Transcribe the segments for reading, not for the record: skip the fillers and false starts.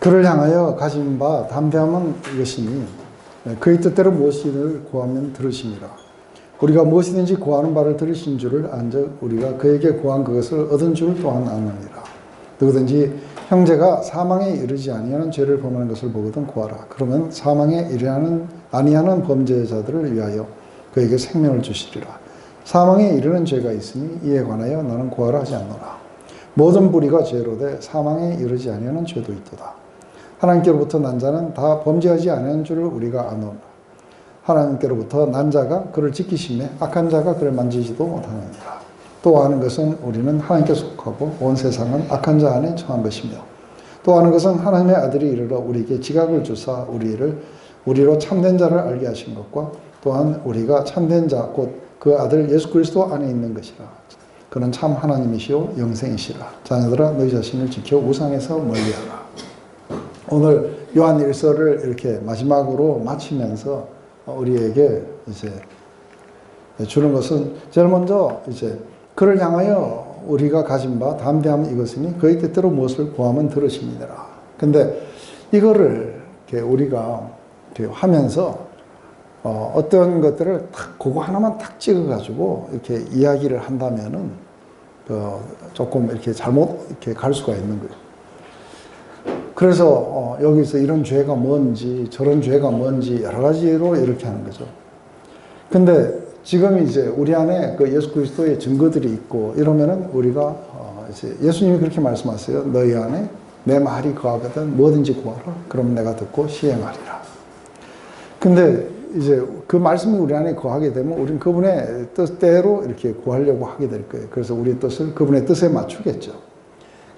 그를 향하여 가진 바 담대함은 이것이니 그의 뜻대로 무엇이든지 구하면 들으심이라. 우리가 무엇이든지 구하는 바를 들으신 줄을 안즉 우리가 그에게 구한 그것을 얻은 줄 또한 아느니라. 누구든지 형제가 사망에 이르지 아니하는 죄를 범하는 것을 보거든 구하라. 그러면 사망에 이르지 아니하는 범죄자들을 위하여 그에게 생명을 주시리라. 사망에 이르는 죄가 있으니 이에 관하여 나는 구하라 하지 않노라. 모든 불의가 죄로되 사망에 이르지 아니하는 죄도 있도다. 하나님께로부터 난 자는 다 범죄하지 아니하는 줄을 우리가 아노라. 하나님께로부터 난 자가 그를 지키심에 악한 자가 그를 만지지도 못하느니라. 또 아는 것은 우리는 하나님께 속하고 온 세상은 악한 자 안에 처한 것이며, 또 아는 것은 하나님의 아들이 이르러 우리에게 지각을 주사 우리로 참된 자를 알게 하신 것과 또한 우리가 참된 자 곧 그 아들 예수 그리스도 안에 있는 것이라. 그는 참 하나님이시오 영생이시라. 자녀들아 너희 자신을 지켜 우상에서 멀리하라. 오늘 요한 1서를 이렇게 마지막으로 마치면서 우리에게 이제 주는 것은 제일 먼저 이제 그를 향하여 우리가 가진 바 담대함은 이것이니 그의 뜻대로 무엇을 구하면 들으십니다. 근데 이거를 이렇게 우리가 이렇게 하면서 어떤 것들을 딱 그거 하나만 딱 찍어가지고 이렇게 이야기를 한다면은 조금 이렇게 잘못 이렇게 갈 수가 있는 거예요. 그래서 여기서 이런 죄가 뭔지 저런 죄가 뭔지 여러 가지로 이렇게 하는 거죠. 근데 지금 이제 우리 안에 그 예수 그리스도의 증거들이 있고 이러면은 우리가 이제 예수님이 그렇게 말씀하세요. 너희 안에 내 말이 거하거든 뭐든지 구하라. 그럼 내가 듣고 시행하리라. 근데 이제 그 말씀이 우리 안에 거하게 되면 우리는 그분의 뜻대로 이렇게 구하려고 하게 될 거예요. 그래서 우리의 뜻을 그분의 뜻에 맞추겠죠.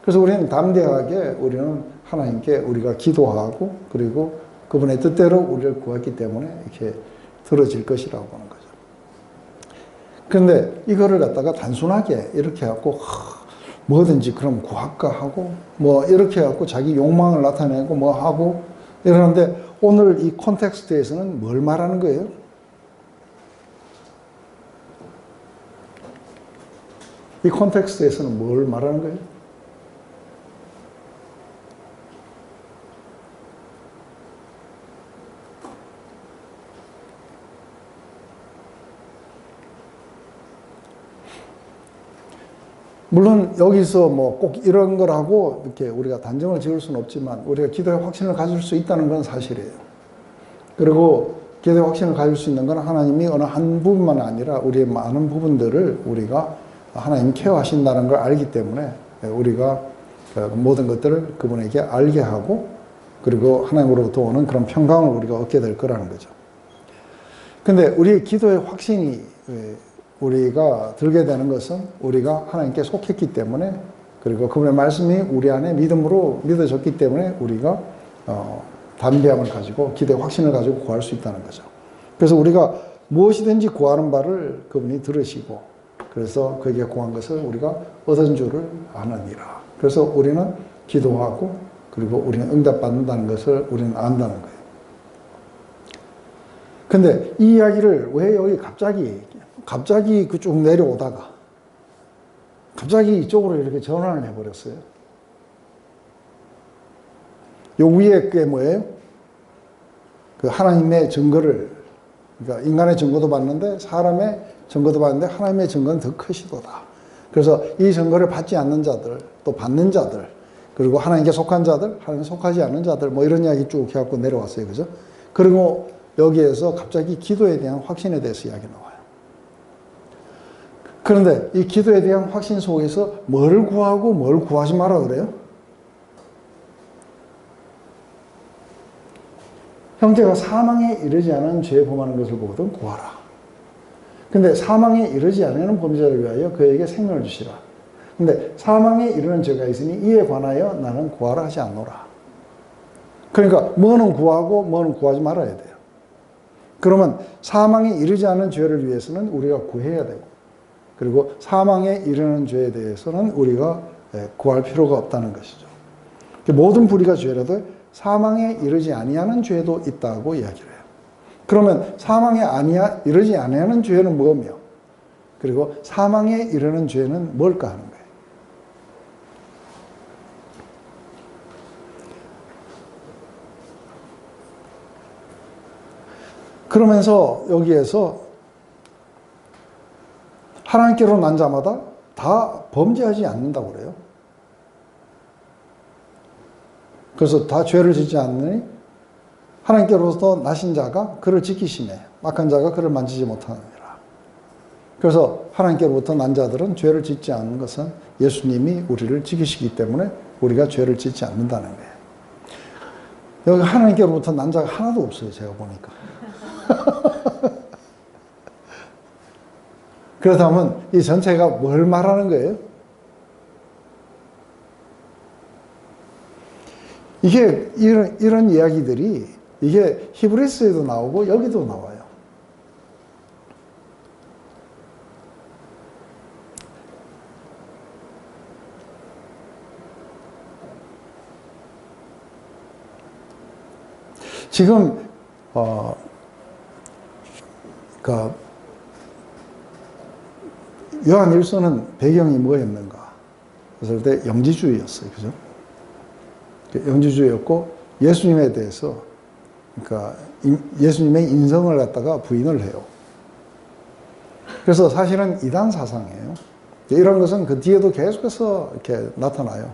그래서 우리는 담대하게 우리는 하나님께 우리가 기도하고 그리고 그분의 뜻대로 우리를 구했기 때문에 이렇게 들어질 것이라고 하는 거죠. 그런데 이거를 갖다가 단순하게 이렇게 해갖고 뭐든지 그럼 구할까 하고 뭐 이렇게 해갖고 자기 욕망을 나타내고 뭐 하고 이러는데 오늘 이 콘텍스트에서는 뭘 말하는 거예요? 이 콘텍스트에서는 뭘 말하는 거예요? 물론 여기서 뭐 꼭 이런 거라고 이렇게 우리가 단정을 지을 수는 없지만 우리가 기도의 확신을 가질 수 있다는 건 사실이에요. 그리고 기도의 확신을 가질 수 있는 건 하나님이 어느 한 부분만 아니라 우리의 많은 부분들을 우리가 하나님이 케어하신다는 걸 알기 때문에 우리가 모든 것들을 그분에게 알게 하고 그리고 하나님으로부터 오는 그런 평강을 우리가 얻게 될 거라는 거죠. 근데 우리의 기도의 확신이 우리가 들게 되는 것은 우리가 하나님께 속했기 때문에 그리고 그분의 말씀이 우리 안에 믿음으로 믿어졌기 때문에 우리가 담대함을 가지고 기대의 확신을 가지고 구할 수 있다는 거죠. 그래서 우리가 무엇이든지 구하는 바를 그분이 들으시고 그래서 그에게 구한 것을 우리가 얻은 줄을 아느니라. 그래서 우리는 기도하고 그리고 우리는 응답받는다는 것을 우리는 안다는 거예요. 근데 이 이야기를 왜 여기 갑자기 쭉 내려오다가 갑자기 이쪽으로 이렇게 전환을 해버렸어요. 요 위에 게 뭐예요? 그 하나님의 증거를, 그러니까 인간의 증거도 받는데 사람의 증거도 받는데 하나님의 증거는 더 크시도다. 그래서 이 증거를 받지 않는 자들, 또 받는 자들, 그리고 하나님께 속한 자들, 하나님께 속하지 않는 자들, 뭐 이런 이야기 쭉 해갖고 내려왔어요. 그죠? 그리고 여기에서 갑자기 기도에 대한 확신에 대해서 이야기 나와요. 그런데 이 기도에 대한 확신 속에서 뭘 구하고 뭘 구하지 마라 그래요? 형제가 사망에 이르지 않은 죄 범하는 것을 보거든 구하라. 근데 사망에 이르지 않는 범죄자를 위하여 그에게 생명을 주시라. 근데 사망에 이르는 죄가 있으니 이에 관하여 나는 구하라 하지 않노라. 그러니까 뭐는 구하고 뭐는 구하지 말아야 돼요. 그러면 사망에 이르지 않은 죄를 위해서는 우리가 구해야 되고 그리고 사망에 이르는 죄에 대해서는 우리가 구할 필요가 없다는 것이죠. 모든 불의가 죄라도 사망에 이르지 아니하는 죄도 있다고 이야기를 해요. 그러면 사망에 이르지 아니하는 죄는 뭐며 그리고 사망에 이르는 죄는 뭘까 하는 거예요. 그러면서 여기에서 하나님께로 난 자마다 다 범죄하지 않는다고 그래요. 그래서 다 죄를 짓지 않느니 하나님께로부터 나신 자가 그를 지키시매 악한 자가 그를 만지지 못하느니라. 그래서 하나님께로부터 난 자들은 죄를 짓지 않는 것은 예수님이 우리를 지키시기 때문에 우리가 죄를 짓지 않는다는 거예요. 여기 하나님께로부터 난 자가 하나도 없어요. 제가 보니까. 그렇다면 이 전체가 뭘 말하는 거예요? 이게 이런 이야기들이 이게 히브리서에도 나오고 여기도 나와요. 지금 요한 1서는 배경이 뭐였는가? 그랬을 때 영지주의였어요. 그죠? 영지주의였고 예수님에 대해서 그러니까 예수님의 인성을 갖다가 부인을 해요. 그래서 사실은 이단 사상이에요. 이런 것은 그 뒤에도 계속해서 이렇게 나타나요.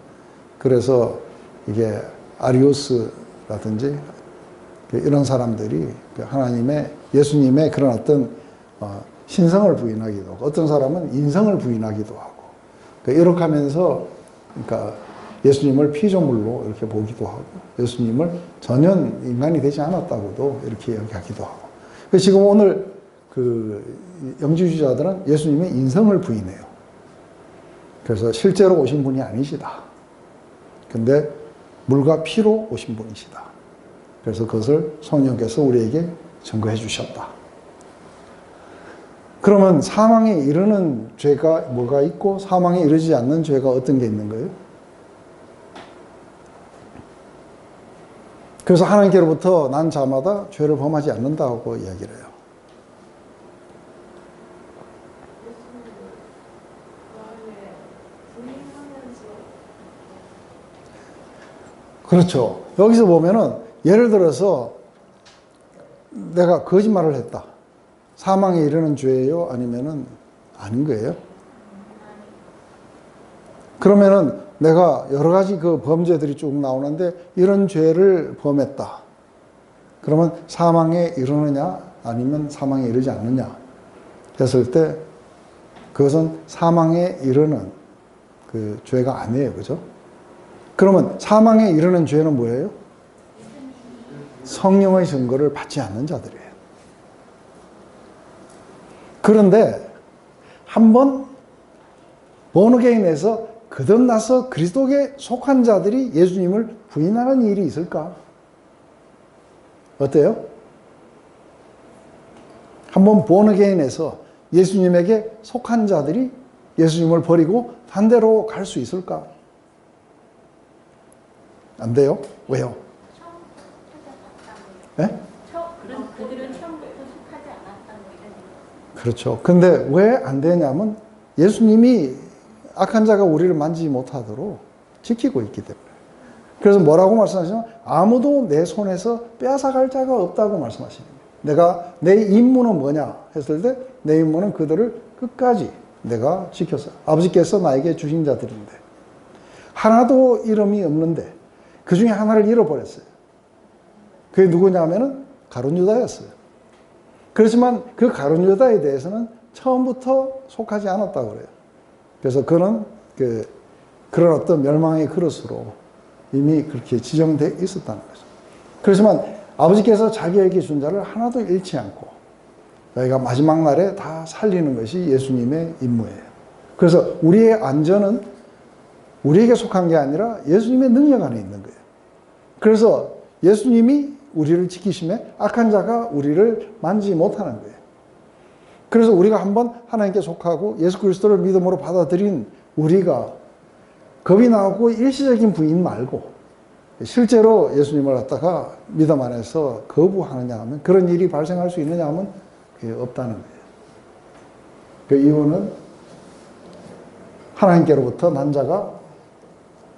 그래서 이게 아리오스라든지 이런 사람들이 예수님의 그런 어떤 신성을 부인하기도 하고 어떤 사람은 인성을 부인하기도 하고 이렇게 하면서 그러니까 예수님을 피조물로 이렇게 보기도 하고 예수님을 전혀 인간이 되지 않았다고도 이렇게 이야기하기도 하고 지금 오늘 그 영지주의자들은 예수님의 인성을 부인해요. 그래서 실제로 오신 분이 아니시다. 근데 물과 피로 오신 분이시다. 그래서 그것을 성령께서 우리에게 증거해 주셨다. 그러면 사망에 이르는 죄가 뭐가 있고 사망에 이르지 않는 죄가 어떤 게 있는 거예요? 그래서 하나님께로부터 난 자마다 죄를 범하지 않는다고 이야기를 해요. 그렇죠. 여기서 보면은 예를 들어서 내가 거짓말을 했다. 사망에 이르는 죄예요? 아니면은 아닌 거예요? 그러면은 내가 여러 가지 그 범죄들이 쭉 나오는데 이런 죄를 범했다. 그러면 사망에 이르느냐? 아니면 사망에 이르지 않느냐? 했을 때 그것은 사망에 이르는 그 죄가 아니에요. 그죠? 그러면 사망에 이르는 죄는 뭐예요? 성령의 증거를 받지 않는 자들이에요. 그런데 한번 본어게인에서 거듭나서 그리스도에 속한 자들이 예수님을 부인하는 일이 있을까? 어때요? 한번 본어게인에서 예수님에게 속한 자들이 예수님을 버리고 반대로 갈 수 있을까? 안 돼요? 왜요? 네? 그들은 처음부터 속하지 않았다고 이런. 그렇죠. 근데 왜 안 되냐면 예수님이 악한 자가 우리를 만지지 못하도록 지키고 있기 때문에. 그래서 뭐라고 말씀하시냐면 아무도 내 손에서 빼앗아갈 자가 없다고 말씀하시는 거예요. 내 임무는 뭐냐 했을 때 내 임무는 그들을 끝까지 내가 지켰어요. 아버지께서 나에게 주신 자들인데 하나도 이름이 없는데 그 중에 하나를 잃어버렸어요. 그게 누구냐면은 가룟 유다였어요. 그렇지만 그 가룟 유다에 대해서는 처음부터 속하지 않았다고 그래요. 그래서 그는 그런 어떤 멸망의 그릇으로 이미 그렇게 지정되어 있었다는 거죠. 그렇지만 아버지께서 자기에게 준 자를 하나도 잃지 않고 저희가 마지막 날에 다 살리는 것이 예수님의 임무예요. 그래서 우리의 안전은 우리에게 속한 게 아니라 예수님의 능력 안에 있는 거예요. 그래서 예수님이 우리를 지키심에 악한 자가 우리를 만지지 못하는 거예요. 그래서 우리가 한번 하나님께 속하고 예수 그리스도를 믿음으로 받아들인 우리가 겁이 나고 일시적인 부인 말고 실제로 예수님을 갖다가 믿음 안에서 거부하느냐 하면 그런 일이 발생할 수 있느냐 하면 그게 없다는 거예요. 그 이유는 하나님께로부터 난 자가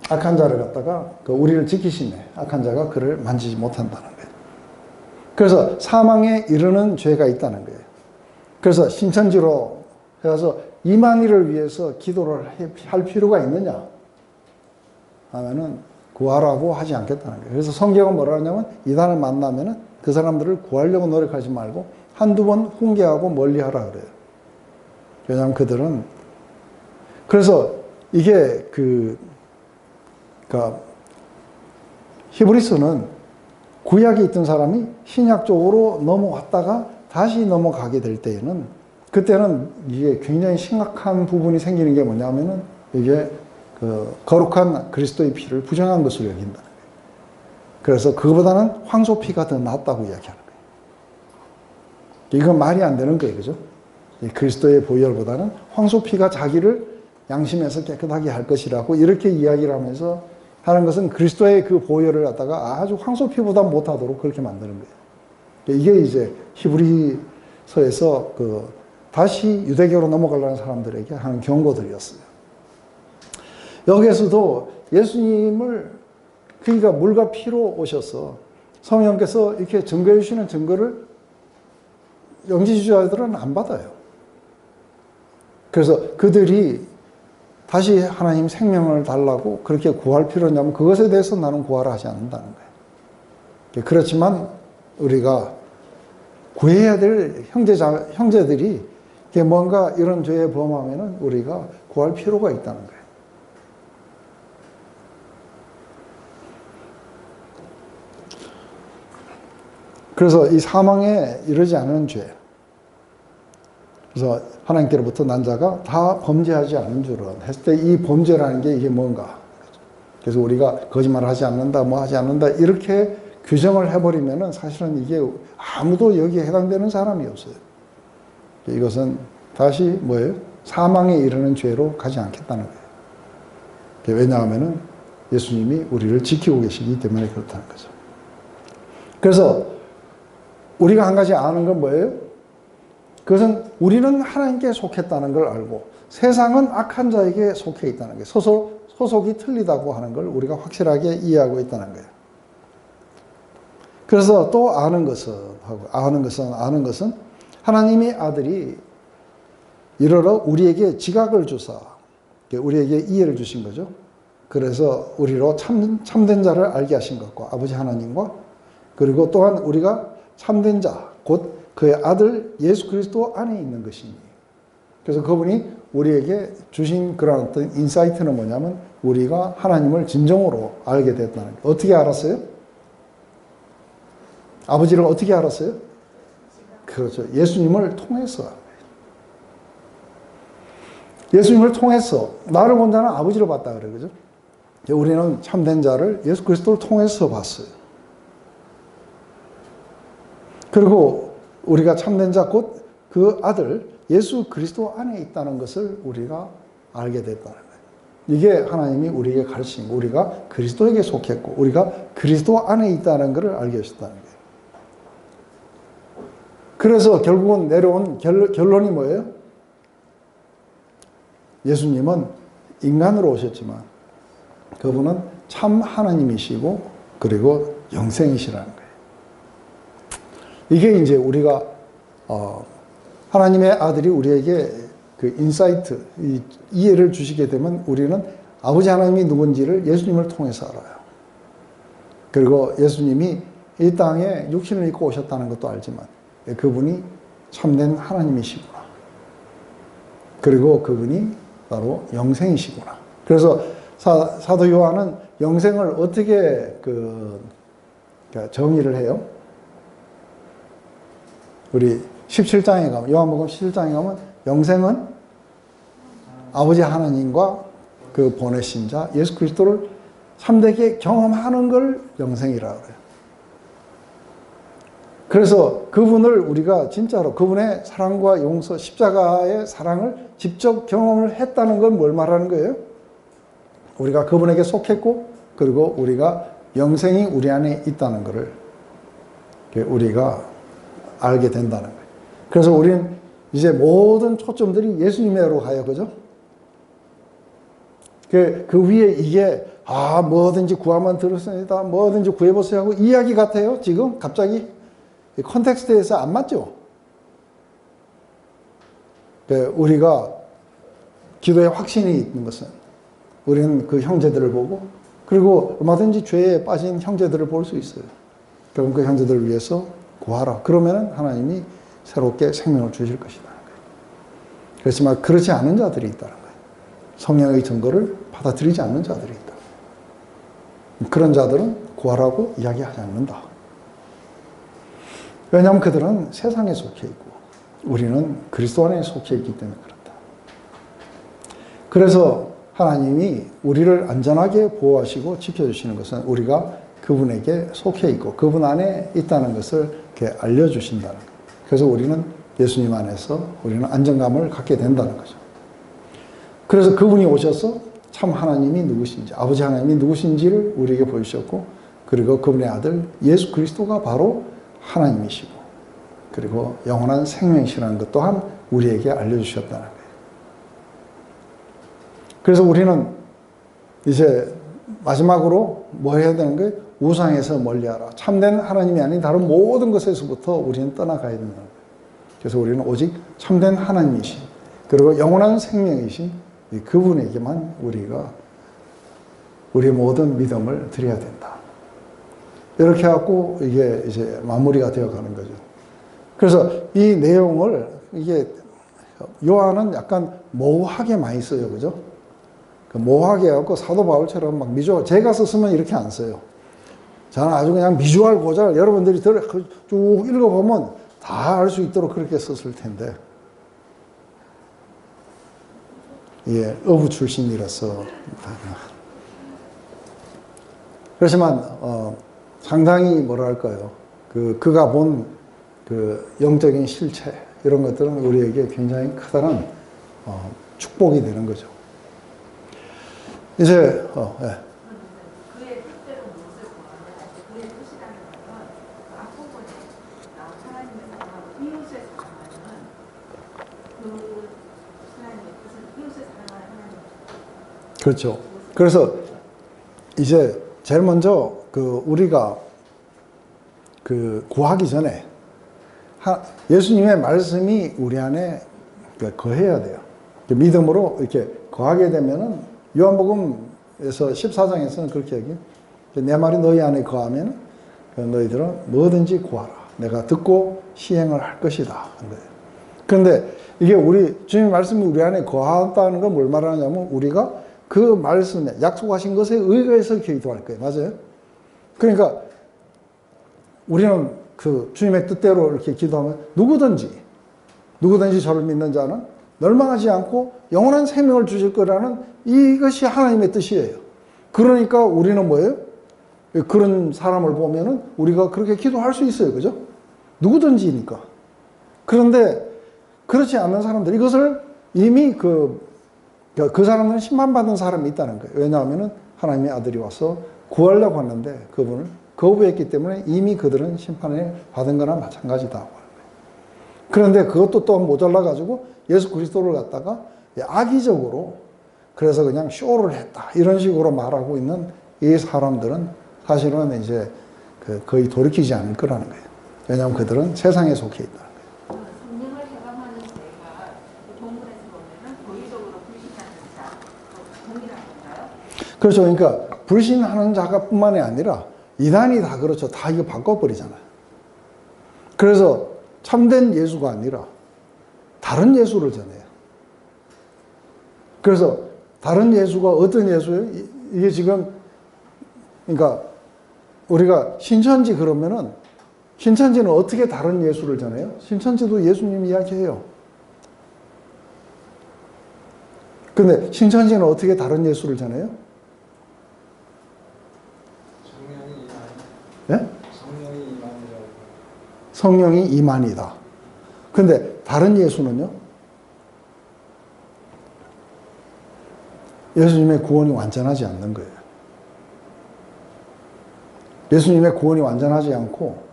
악한 자를 갖다가 우리를 지키심에 악한 자가 그를 만지지 못한다는 거예요. 그래서 사망에 이르는 죄가 있다는 거예요. 그래서 신천지로 해서 이만희를 위해서 기도를 할 필요가 있느냐 하면은 구하라고 하지 않겠다는 거예요. 그래서 성경은 뭐라 하냐면 이단을 만나면은 그 사람들을 구하려고 노력하지 말고 한두 번 훈계하고 멀리 하라 그래요. 왜냐하면 그들은 그래서 이게 그러니까 히브리서는 구약에 있던 사람이 신약 쪽으로 넘어왔다가 다시 넘어가게 될 때에는 그때는 이게 굉장히 심각한 부분이 생기는 게 뭐냐면은 이게 거룩한 그리스도의 피를 부정한 것으로 여긴다는 거예요. 그래서 그거보다는 황소피가 더 낫다고 이야기하는 거예요. 이건 말이 안 되는 거예요. 그죠? 그리스도의 보혈보다는 황소피가 자기를 양심에서 깨끗하게 할 것이라고 이렇게 이야기를 하면서 하는 것은 그리스도의 그 보혈을 갖다가 아주 황소피보다 못하도록 그렇게 만드는 거예요. 이게 이제 히브리서에서 다시 유대교로 넘어가려는 사람들에게 하는 경고들이었어요. 여기에서도 예수님을 그러니까 물과 피로 오셔서 성령께서 이렇게 증거해 주시는 증거를 영지주의자들은 안 받아요. 그래서 그들이 다시 하나님 생명을 달라고 그렇게 구할 필요는 없냐면 그것에 대해서 나는 구하라 하지 않는다는 거예요. 그렇지만 우리가 구해야 될 형제들이 뭔가 이런 죄에 범하면은 우리가 구할 필요가 있다는 거예요. 그래서 이 사망에 이르지 않은 죄. 그래서 하나님께로부터 난 자가 다 범죄하지 않은 줄은 했을 때 이 범죄라는 게 이게 뭔가. 그래서 우리가 거짓말을 하지 않는다, 뭐 하지 않는다, 이렇게 규정을 해버리면은 사실은 이게 아무도 여기에 해당되는 사람이 없어요. 이것은 다시 뭐예요? 사망에 이르는 죄로 가지 않겠다는 거예요. 왜냐하면은 예수님이 우리를 지키고 계시기 때문에 그렇다는 거죠. 그래서 우리가 한 가지 아는 건 뭐예요? 그것은 우리는 하나님께 속했다는 걸 알고 세상은 악한 자에게 속해 있다는 거예요. 소속이 틀리다고 하는 걸 우리가 확실하게 이해하고 있다는 거예요. 그래서 또 아는 것은 하나님의 아들이 이르러 우리에게 지각을 주사 우리에게 이해를 주신 거죠. 그래서 우리로 참된 자를 알게 하신 것과 아버지 하나님과 그리고 또한 우리가 참된 자, 곧 그의 아들 예수 그리스도 안에 있는 것이니. 그래서 그분이 우리에게 주신 그런 어떤 인사이트는 뭐냐면 우리가 하나님을 진정으로 알게 됐다는 거예요. 어떻게 알았어요? 아버지를 어떻게 알았어요? 그렇죠. 예수님을 통해서. 예수님을 통해서 나를 본 자는 아버지를 봤다 그래요. 그죠? 우리는 참된 자를 예수 그리스도를 통해서 봤어요. 그리고 우리가 참된 자 곧 그 아들 예수 그리스도 안에 있다는 것을 우리가 알게 됐다는 거예요. 이게 하나님이 우리에게 가르친 거. 우리가 그리스도에게 속했고 우리가 그리스도 안에 있다는 것을 알게 하셨다는 거예요. 그래서 결국은 내려온 결론이 뭐예요? 예수님은 인간으로 오셨지만 그분은 참 하나님이시고 그리고 영생이시라는 거예요. 이게 이제 우리가 하나님의 아들이 우리에게 그 인사이트, 이해를 주시게 되면 우리는 아버지 하나님이 누군지를 예수님을 통해서 알아요. 그리고 예수님이 이 땅에 육신을 입고 오셨다는 것도 알지만 그분이 참된 하나님이시구나. 그리고 그분이 바로 영생이시구나. 그래서 사도 요한은 영생을 어떻게 정의를 해요? 우리 17장에 가면, 요한복음 17장에 가면 영생은 아버지 하나님과 그 보내신 자 예수 그리스도를 참되게 경험하는 걸 영생이라고 해요. 그래서 그분을 우리가 진짜로 그분의 사랑과 용서, 십자가의 사랑을 직접 경험을 했다는 건 뭘 말하는 거예요? 우리가 그분에게 속했고 그리고 우리가 영생이 우리 안에 있다는 것을 우리가 알게 된다는 거예요. 그래서 우리는 이제 모든 초점들이 예수님으로 가요. 그죠? 그 위에 이게 뭐든지 구하면 들었습니다. 뭐든지 구해보세요 하고 이야기 같아요. 지금 갑자기 이 컨텍스트에서 안 맞죠? 우리가 기도에 확신이 있는 것은 우리는 그 형제들을 보고 그리고 얼마든지 죄에 빠진 형제들을 볼 수 있어요. 그럼 그 형제들을 위해서 구하라. 그러면 하나님이 새롭게 생명을 주실 것이라는 거예요. 그렇지만 그렇지 않은 자들이 있다는 거예요. 성령의 증거를 받아들이지 않는 자들이 있다. 그런 자들은 구하라고 이야기하지 않는다. 왜냐하면 그들은 세상에 속해 있고 우리는 그리스도 안에 속해 있기 때문에 그렇다. 그래서 하나님이 우리를 안전하게 보호하시고 지켜주시는 것은 우리가 그분에게 속해 있고 그분 안에 있다는 것을 이렇게 알려주신다는 거예요. 그래서 우리는 예수님 안에서 우리는 안정감을 갖게 된다는 거죠. 그래서 그분이 오셔서 참 하나님이 누구신지, 아버지 하나님이 누구신지를 우리에게 보여주셨고 그리고 그분의 아들 예수 그리스도가 바로 하나님이시고 그리고 영원한 생명이시라는 것 또한 우리에게 알려주셨다는 거예요. 그래서 우리는 이제 마지막으로 뭐 해야 되는 거예요? 우상에서 멀리하라. 참된 하나님이 아닌 다른 모든 것에서부터 우리는 떠나가야 된다는 거예요. 그래서 우리는 오직 참된 하나님이신 그리고 영원한 생명이신 그분에게만 우리가 우리의 모든 믿음을 드려야 된다. 이렇게 해갖고 이게 이제 마무리가 되어 가는 거죠. 그래서 이 내용을 이게 요한은 약간 모호하게 많이 써요. 그죠? 모호하게 해갖고 사도 바울처럼 막 제가 썼으면 이렇게 안 써요. 저는 아주 그냥 미주알 고잘 여러분들이 쭉 읽어보면 다 알 수 있도록 그렇게 썼을 텐데. 예, 어부 출신이라서. 그렇지만, 상당히 뭐랄까요. 그가 본 영적인 실체, 이런 것들은 우리에게 굉장히 크다는, 축복이 되는 거죠. 이제, 예. 그의 뜻대로 무엇을 구하면 그의 뜻이라는 것은 앞부분에 나온 하나님의 사랑하고 이웃을 사랑하는 그 하나님의 뜻은 이웃을 사랑하는 하나님. 그렇죠. 그래서 이제 제일 먼저 우리가 구하기 전에 예수님의 말씀이 우리 안에 거해야 돼요. 믿음으로 이렇게 거하게 되면은 요한복음에서 14장에서는 그렇게 얘기해요. 내 말이 너희 안에 거하면 너희들은 뭐든지 구하라. 내가 듣고 시행을 할 것이다. 그런데 이게 주님의 말씀이 우리 안에 거한다는 건 뭘 말하냐면 우리가 그 말씀에 약속하신 것에 의거해서 기도할 거예요. 맞아요? 그러니까 우리는 주님의 뜻대로 이렇게 기도하면 누구든지 저를 믿는 자는 멸망하지 않고 영원한 생명을 주실 거라는 이것이 하나님의 뜻이에요. 그러니까 우리는 뭐예요? 그런 사람을 보면은 우리가 그렇게 기도할 수 있어요. 그죠? 누구든지니까. 그런데 그렇지 않는 사람들, 이것을 이미 그 사람들은 심판받은 사람이 있다는 거예요. 왜냐하면은 하나님의 아들이 와서 구하려고 하는데 그분을 거부했기 때문에 이미 그들은 심판을 받은 거나 마찬가지다. 그런데 그것도 또 모자라가지고 예수 그리스도를 갖다가 악의적으로 그래서 그냥 쇼를 했다. 이런 식으로 말하고 있는 이 사람들은 사실은 이제 거의 돌이키지 않을 거라는 거예요. 왜냐하면 그들은 세상에 속해 있다는 거예요. 성령을 해방하는 죄가 본문에서 보면은 도의적으로 불신하는 자, 동일한 건가요? 그렇죠. 그러니까 불신하는 자가 뿐만이 아니라 이단이 다 그렇죠. 다 이거 바꿔버리잖아요. 그래서 참된 예수가 아니라 다른 예수를 전해요. 그래서 다른 예수가 어떤 예수예요? 이게 지금 그러니까 우리가 신천지 그러면은 신천지는 어떻게 다른 예수를 전해요? 신천지도 예수님 이야기해요. 근데 신천지는 어떻게 다른 예수를 전해요? 예? 성령이 이만이다. 근데 다른 예수는요? 예수님의 구원이 완전하지 않는 거예요. 예수님의 구원이 완전하지 않고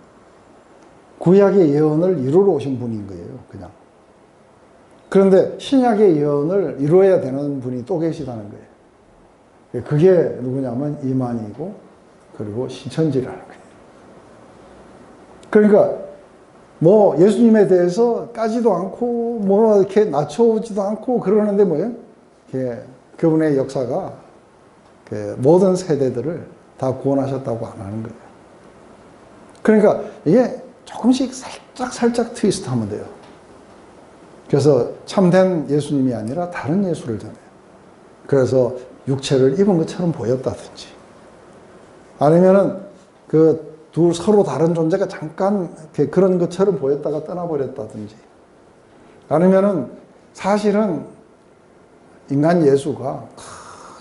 구약의 예언을 이루러 오신 분인 거예요. 그냥. 그런데 신약의 예언을 이루어야 되는 분이 또 계시다는 거예요. 그게 누구냐면 이만이고 그리고 신천지라는 거예요. 그러니까 뭐 예수님에 대해서 까지도 않고 뭐 이렇게 낮춰오지도 않고 그러는데 뭐예요? 그분의 역사가 모든 세대들을 다 구원하셨다고 안 하는 거예요. 그러니까 이게 조금씩 살짝 트위스트 하면 돼요. 그래서 참된 예수님이 아니라 다른 예수를 전해요. 그래서 육체를 입은 것처럼 보였다든지, 아니면은 서로 다른 존재가 잠깐 그런 것처럼 보였다가 떠나버렸다든지, 아니면은 사실은 인간 예수가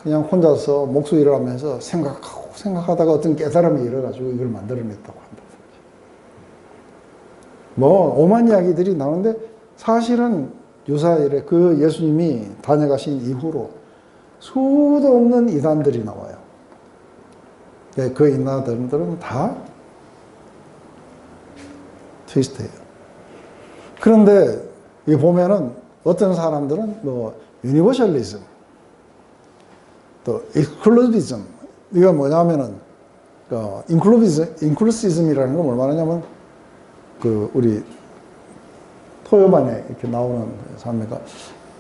그냥 혼자서 목소리를 하면서 생각하다가 어떤 깨달음이 일어가지고 이걸 만들어냈다고 한다든지, 뭐 오만 이야기들이 나오는데, 사실은 유사일에 그 예수님이 다녀가신 이후로 수도 없는 이단들이 나와요. 그 이단들은 다 트위스트예요. 그런데 이 보면은 어떤 사람들은 뭐 유니버셜리즘, 또 익스클루시즘, 이거 뭐냐면은 인클루시즘이라는 건 뭘 말하냐면 우리 토요반에 이렇게 나오는 사람이니까,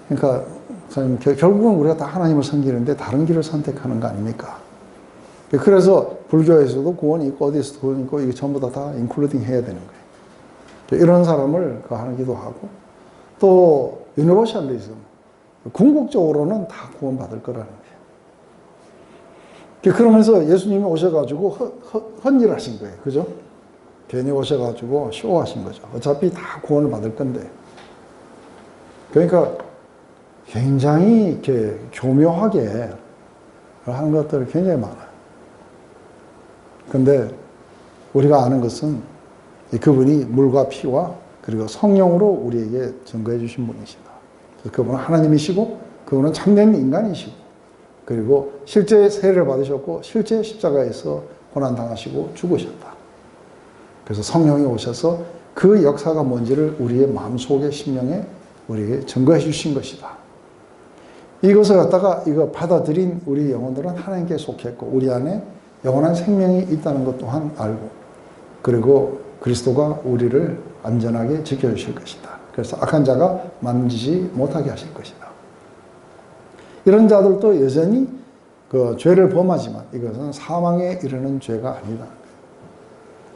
그러니까 결국은 우리가 다 하나님을 섬기는데 다른 길을 선택하는 거 아닙니까? 그래서 불교에서도 구원이 있고 어디서도 구원이 있고 이게 전부 다 인클루딩 해야 되는 거예요. 이런 사람을 하기도 하고, 또 유니버셜리즘, 궁극적으로는 다 구원받을 거라는 거예요. 그러면서 예수님이 오셔가지고 헌일하신 거예요. 그죠? 괜히 오셔가지고 쇼하신 거죠. 어차피 다 구원을 받을 건데. 그러니까 굉장히 이렇게 교묘하게 한 것들이 굉장히 많아요. 근데 우리가 아는 것은 그분이 물과 피와 그리고 성령으로 우리에게 증거해 주신 분이시다. 그분은 하나님이시고, 그분은 참된 인간이시고, 그리고 실제 세례를 받으셨고 실제 십자가에서 고난당하시고 죽으셨다. 그래서 성령이 오셔서 그 역사가 뭔지를 우리의 마음속에, 심령에 우리에게 증거해 주신 것이다. 이것을 갖다가 이거 받아들인 우리 영혼들은 하나님께 속했고, 우리 안에 영원한 생명이 있다는 것 또한 알고, 그리고 그리스도가 우리를 안전하게 지켜주실 것이다. 그래서 악한 자가 만지지 못하게 하실 것이다. 이런 자들도 여전히 죄를 범하지만 이것은 사망에 이르는 죄가 아니다.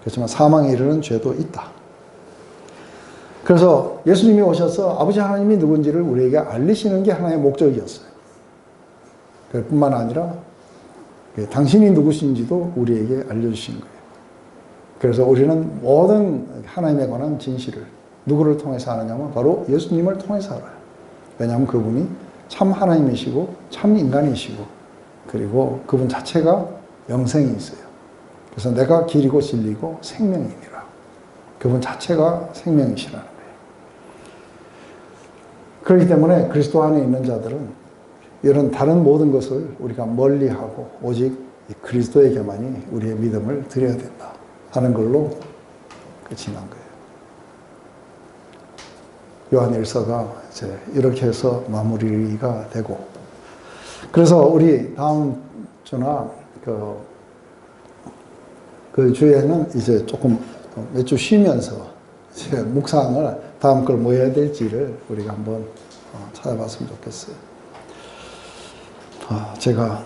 그렇지만 사망에 이르는 죄도 있다. 그래서 예수님이 오셔서 아버지 하나님이 누군지를 우리에게 알리시는 게 하나의 목적이었어요. 뿐만 아니라 당신이 누구신지도 우리에게 알려주신 거예요. 그래서 우리는 모든 하나님에 관한 진실을 누구를 통해서 아느냐면 바로 예수님을 통해서 알아요. 왜냐하면 그분이 참 하나님이시고 참 인간이시고, 그리고 그분 자체가 영생이 있어요. 그래서 내가 길이고 진리고 생명이니라. 그분 자체가 생명이시라는 거예요. 그렇기 때문에 그리스도 안에 있는 자들은 이런 다른 모든 것을 우리가 멀리하고 오직 그리스도에게만이 우리의 믿음을 드려야 된다 하는 걸로 끝이 난 거예요. 요한일서가 이제 이렇게 해서 마무리가 되고, 그래서 우리 다음 주나 그 주에는 이제 조금 몇 주 쉬면서 이제 묵상을 다음 걸 뭐 해야 될지를 우리가 한번 찾아봤으면 좋겠어요. 제가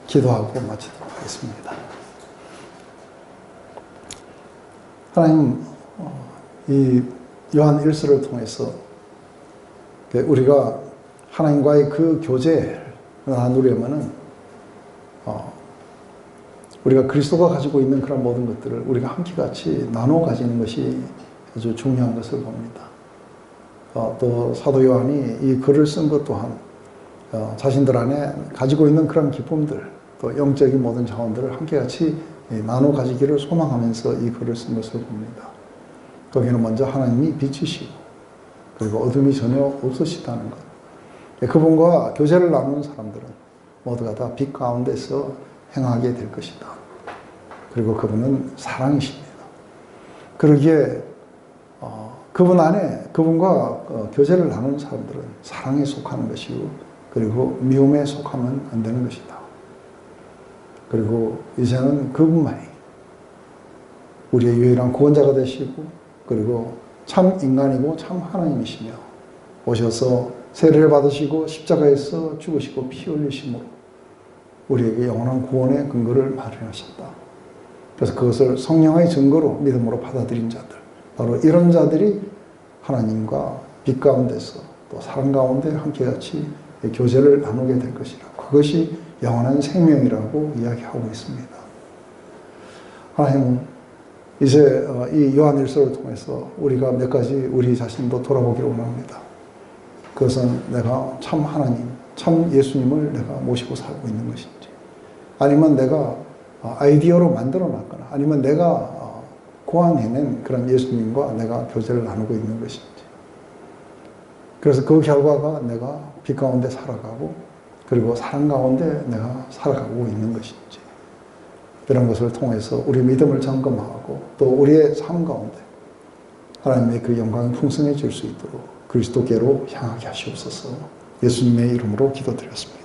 기도하고 마치도록 하겠습니다. 하나님, 이 요한 1서를 통해서 우리가 하나님과의 그 교제를 나누려면은 우리가 그리스도가 가지고 있는 그런 모든 것들을 우리가 함께 같이 나눠 가지는 것이 아주 중요한 것을 봅니다. 또 사도 요한이 이 글을 쓴 것 또한 자신들 안에 가지고 있는 그런 기쁨들, 또 영적인 모든 자원들을 함께 같이 나눠 가지기를 소망하면서 이 글을 쓴 것을 봅니다. 거기는 먼저 하나님이 빛이시고, 그리고 어둠이 전혀 없으시다는 것. 그분과 교제를 나누는 사람들은 모두가 다 빛 가운데서 행하게 될 것이다. 그리고 그분은 사랑이십니다. 그러기에 그분 안에, 그분과 교제를 나누는 사람들은 사랑에 속하는 것이고, 그리고 미움에 속하면 안 되는 것이다. 그리고 이제는 그분만이 우리의 유일한 구원자가 되시고 그리고 참 인간이고 참 하나님이시며 오셔서 세례를 받으시고 십자가에서 죽으시고 피 흘리심으로 우리에게 영원한 구원의 근거를 마련하셨다. 그래서 그것을 성령의 증거로 믿음으로 받아들인 자들, 바로 이런 자들이 하나님과 빛 가운데서 또 사랑 가운데 함께같이 교제를 나누게 될 것이라. 그것이 영원한 생명이라고 이야기하고 있습니다. 하나님은 이제 이 요한일서를 통해서 우리가 몇 가지 우리 자신도 돌아보기를 원합니다. 그것은 내가 참 하나님, 참 예수님을 내가 모시고 살고 있는 것인지, 아니면 내가 아이디어로 만들어 놨거나, 아니면 내가 고안해낸 그런 예수님과 내가 교제를 나누고 있는 것인지, 그래서 그 결과가 내가 빛 가운데 살아가고 그리고 사랑 가운데 내가 살아가고 있는 것인지, 이런 것을 통해서 우리 믿음을 점검하고 또 우리의 삶 가운데 하나님의 그 영광이 풍성해질 수 있도록 그리스도께로 향하게 하시옵소서. 예수님의 이름으로 기도드렸습니다.